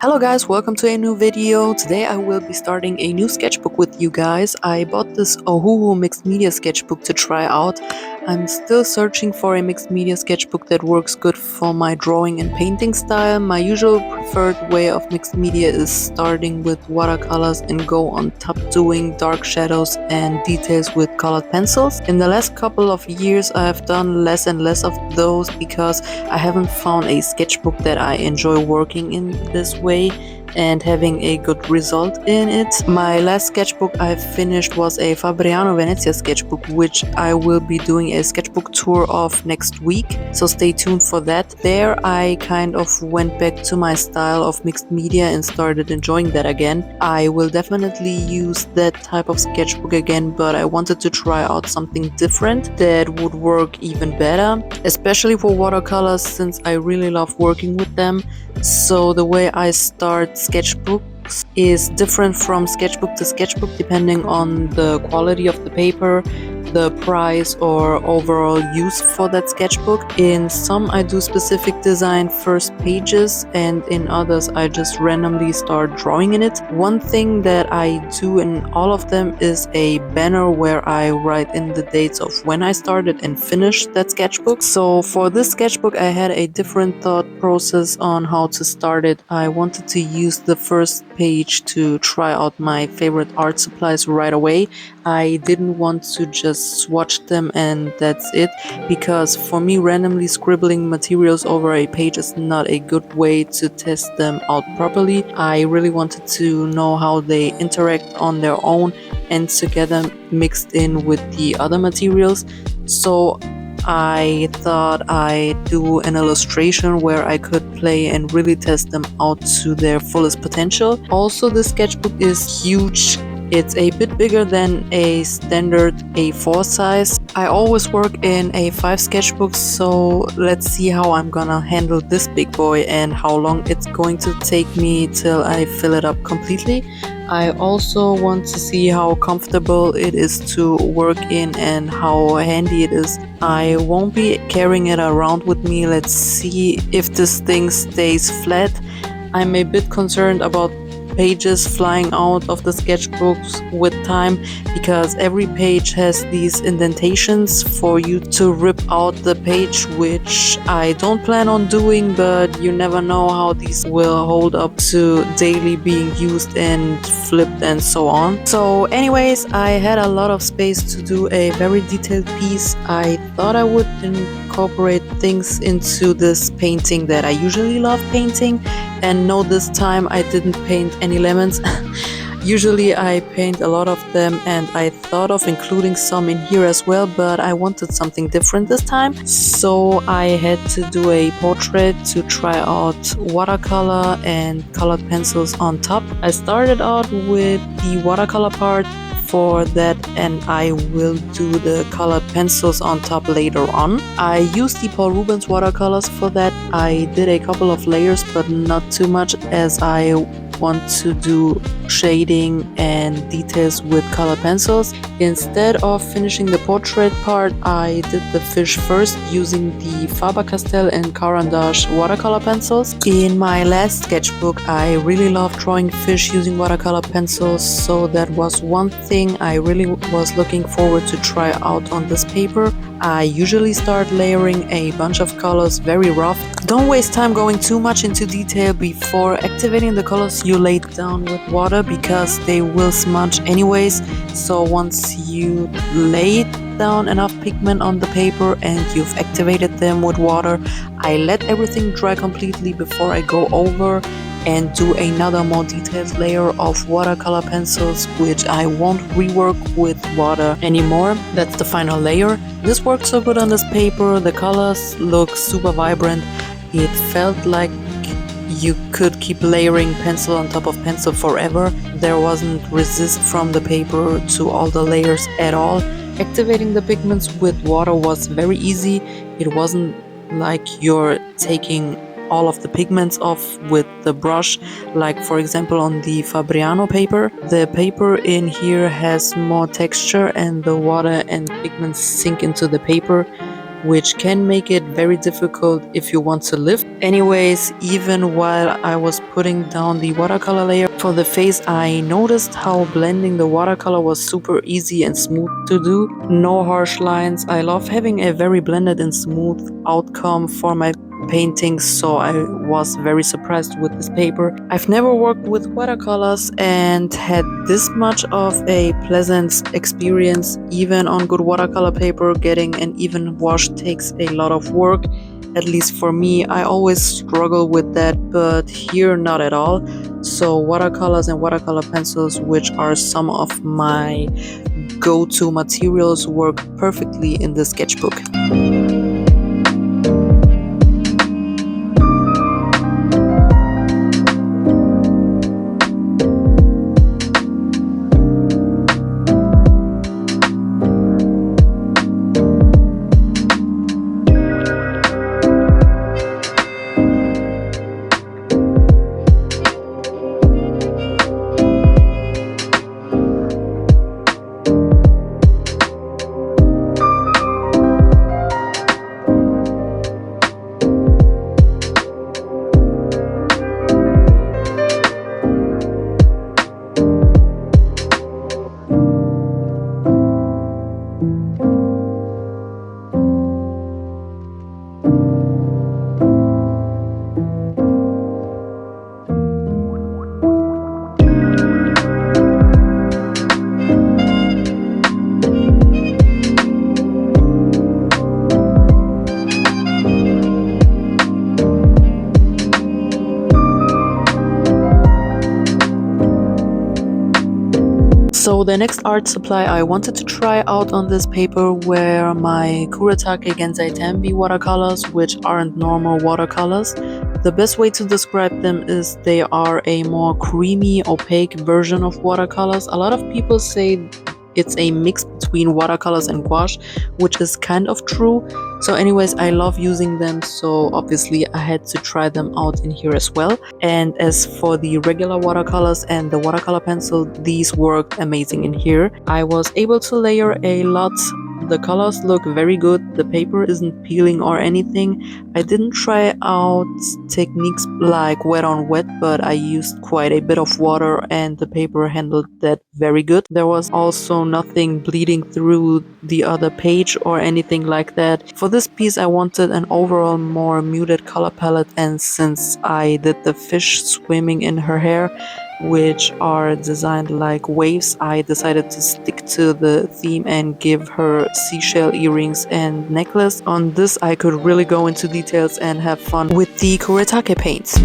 Hello guys, welcome to a new video. Today I will be starting a new sketchbook with you guys. I bought this Ohuhu Mixed Media Sketchbook to try out. I'm still searching for a mixed media sketchbook that works good for my drawing and painting style. My usual preferred way of mixed media is starting with watercolors and go on top doing dark shadows and details with colored pencils. In the last couple of years I have done less and less of those because I haven't found a sketchbook that I enjoy working in this way and having a good result in it. My last sketchbook I finished was a Fabriano Venezia sketchbook, which I will be doing a sketchbook tour of next week, so stay tuned for that. There I kind of went back to my style of mixed media and started enjoying that again. I will definitely use that type of sketchbook again, but I wanted to try out something different that would work even better, especially for watercolors since I really love working with them. So the way I start sketchbooks is different from sketchbook to sketchbook depending on the quality of the paper, the price, or overall use for that sketchbook. In some I do specific design first pages, and in others I just randomly start drawing in it. One thing that I do in all of them is a banner where I write in the dates of when I started and finished that sketchbook. So for this sketchbook I had a different thought process on how to start it. I wanted to use the first page to try out my favorite art supplies right away. I didn't want to just swatch them and that's it, because for me randomly scribbling materials over a page is not a good way to test them out properly. I really wanted to know how they interact on their own and together mixed in with the other materials. So I thought I'd do an illustration where I could play and really test them out to their fullest potential. Also, the sketchbook is huge. It's a bit bigger than a standard A4 size. I always work in A5 sketchbooks, so let's see how I'm gonna handle this big boy and how long it's going to take me till I fill it up completely. I also want to see how comfortable it is to work in and how handy it is. I won't be carrying it around with me. Let's see if this thing stays flat. I'm a bit concerned about pages flying out of the sketchbooks with time, because every page has these indentations for you to rip out the page, which I don't plan on doing, but you never know how these will hold up to daily being used and flipped and so on. So anyways, I had a lot of space to do a very detailed piece. I thought I would incorporate things into this painting that I usually love painting, and no, this time I didn't paint any lemons. Usually I paint a lot of them, and I thought of including some in here as well, but I wanted something different this time. So I had to do a portrait to try out watercolor and colored pencils on top. I started out with the watercolor part for that, and I will do the colored pencils on top later on. I used the Paul Rubens watercolors for that. I did a couple of layers, but not too much, as I want to do shading and details with colored pencils. Instead of finishing the portrait part, I did the fish first using the Faber-Castell and Caran d'Ache watercolor pencils. In my last sketchbook, I really love drawing fish using watercolor pencils, so that was one thing I really was looking forward to try out on this paper. I usually start layering a bunch of colors very rough. Don't waste time going too much into detail before activating the colors you laid down with water, because they will smudge anyways. So once you lay down enough pigment on the paper and you've activated them with water, I let everything dry completely before I go over and do another more detailed layer of watercolor pencils, which I won't rework with water anymore. That's the final layer. This worked so good on this paper. The colors look super vibrant. It felt like you could keep layering pencil on top of pencil forever. There wasn't resist from the paper to all the layers at all. Activating the pigments with water was very easy. It wasn't like you're taking all of the pigments off with the brush, like for example on the Fabriano paper. The paper in here has more texture and the water and pigments sink into the paper. which can make it very difficult if you want to lift. Anyways, even while I was putting down the watercolor layer for the face, I noticed how blending the watercolor was super easy and smooth to do. No harsh lines. I love having a very blended and smooth outcome for my paintings, so I was very surprised with this paper. I've never worked with watercolors and had this much of a pleasant experience. Even on good watercolor paper, getting an even wash takes a lot of work. At least for me, I always struggle with that, but here not at all. So watercolors and watercolor pencils, which are some of my go-to materials, work perfectly in the sketchbook. So the next art supply I wanted to try out on this paper were my Kuretake Gensai Tenbi watercolors, which aren't normal watercolors. The best way to describe them is they are a more creamy, opaque version of watercolors. A lot of people say it's a mix between watercolors and gouache, which is kind of true. So anyways, I love using them, so obviously I had to try them out in here as well. And as for the regular watercolors and the watercolor pencil, these worked amazing in here. I was able to layer a lot. The colors look very good. The paper isn't peeling or anything. I didn't try out techniques like wet on wet, but I used quite a bit of water and the paper handled that very good. There was also nothing bleeding through the other page or anything like that. For this piece I wanted an overall more muted color palette, and since I did the fish swimming in her hair, which are designed like waves, I decided to stick to the theme and give her seashell earrings and necklace. On this I could really go into details and have fun with the Kuretake paints.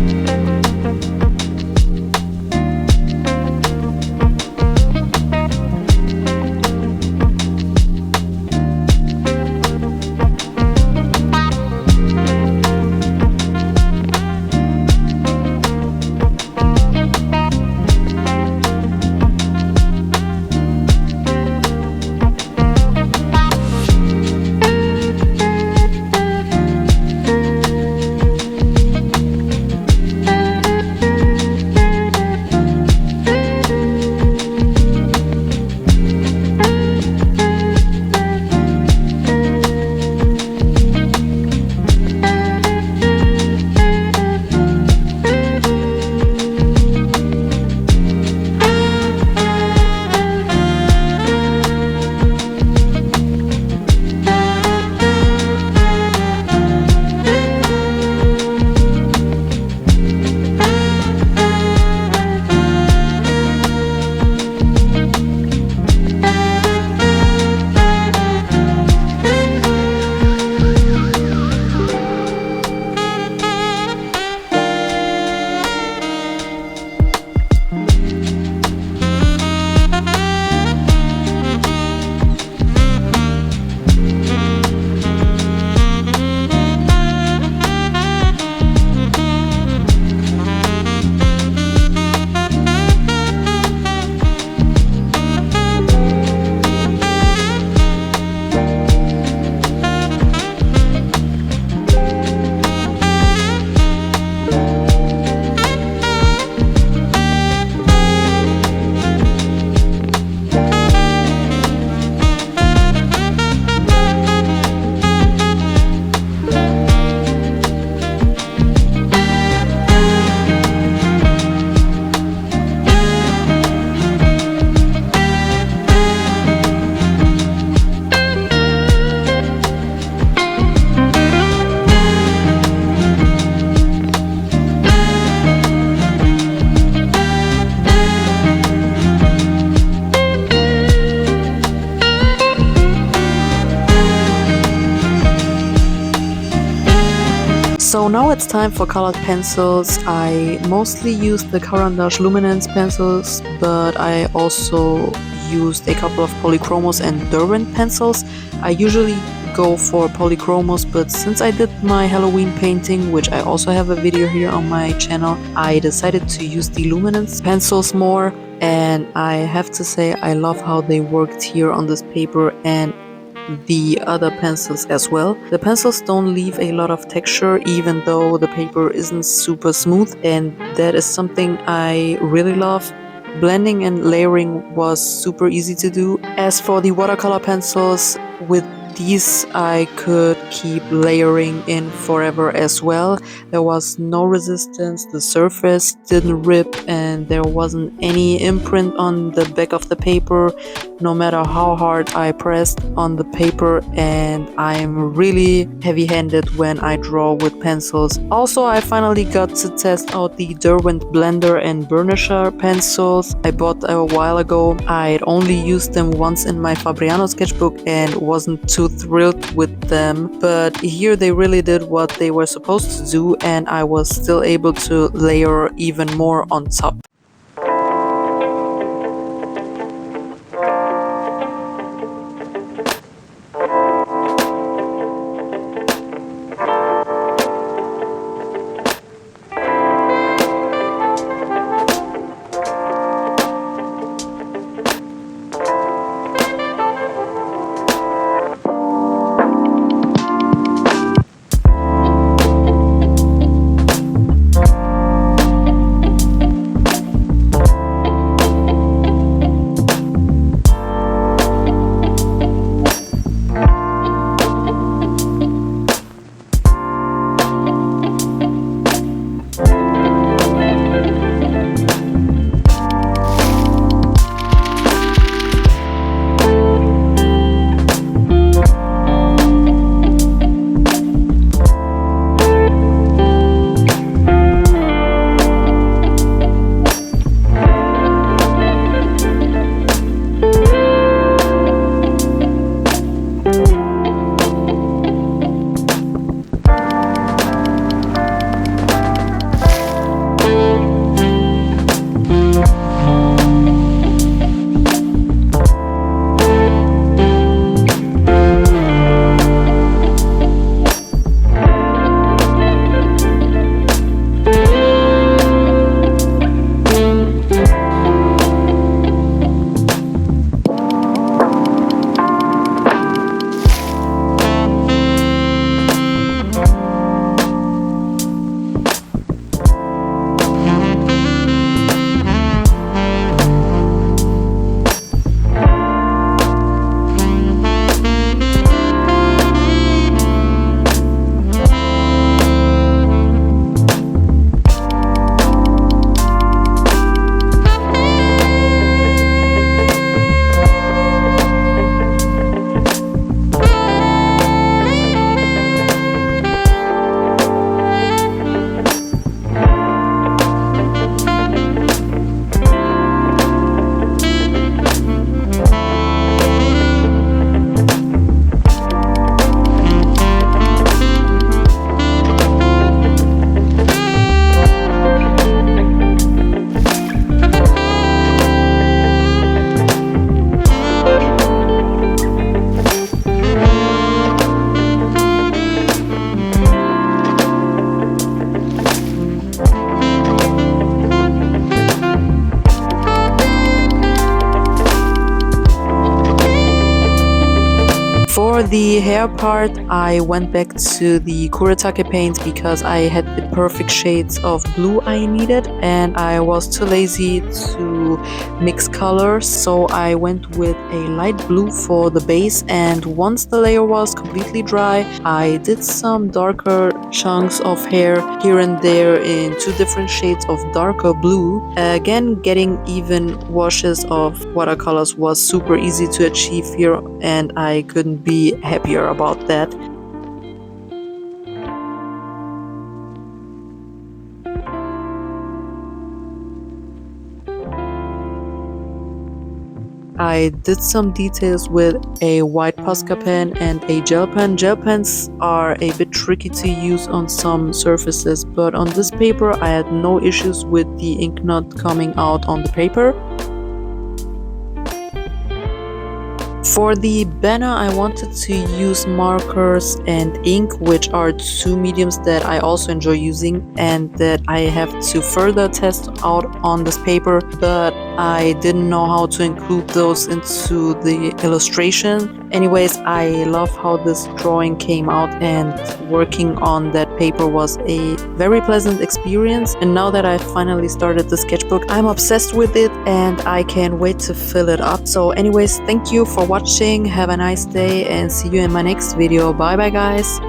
So now it's time for colored pencils. I mostly use the Caran d'Ache Luminance pencils, but I also used a couple of polychromos and Derwent pencils. I usually go for polychromos, but since I did my Halloween painting, which I also have a video here on my channel, I decided to use the luminance pencils more, and I have to say I love how they worked here on this paper and the other pencils as well. The pencils don't leave a lot of texture even though the paper isn't super smooth, and that is something I really love. Blending and layering was super easy to do. As for the watercolor pencils, with these I could keep layering in forever as well. There was no resistance, the surface didn't rip, and there wasn't any imprint on the back of the paper no matter how hard I pressed on the paper, and I'm really heavy-handed when I draw with pencils. Also, I finally got to test out the Derwent blender and burnisher pencils I bought a while ago. I'd only used them once in my Fabriano sketchbook and wasn't too thrilled with them, but here they really did what they were supposed to do, and I was still able to layer even more on top. For the hair part, I went back to the Kuretake paint because I had the perfect shades of blue I needed, and I was too lazy to mix colors, so I went with a light blue for the base, and once the layer was completely dry, I did some darker chunks of hair here and there in two different shades of darker blue. Again, getting even washes of watercolors was super easy to achieve here, and I couldn't be happier about that. I did some details with a white Posca pen and a gel pen. Gel pens are a bit tricky to use on some surfaces, but on this paper I had no issues with the ink not coming out on the paper. For the banner, I wanted to use markers and ink, which are two mediums that I also enjoy using and that I have to further test out on this paper, but I didn't know how to include those into the illustration. Anyways, I love how this drawing came out, and working on that paper was a very pleasant experience. And now that I finally started the sketchbook, I'm obsessed with it and I can't wait to fill it up. So anyways, thank you for watching, have a nice day, and see you in my next video. Bye bye guys.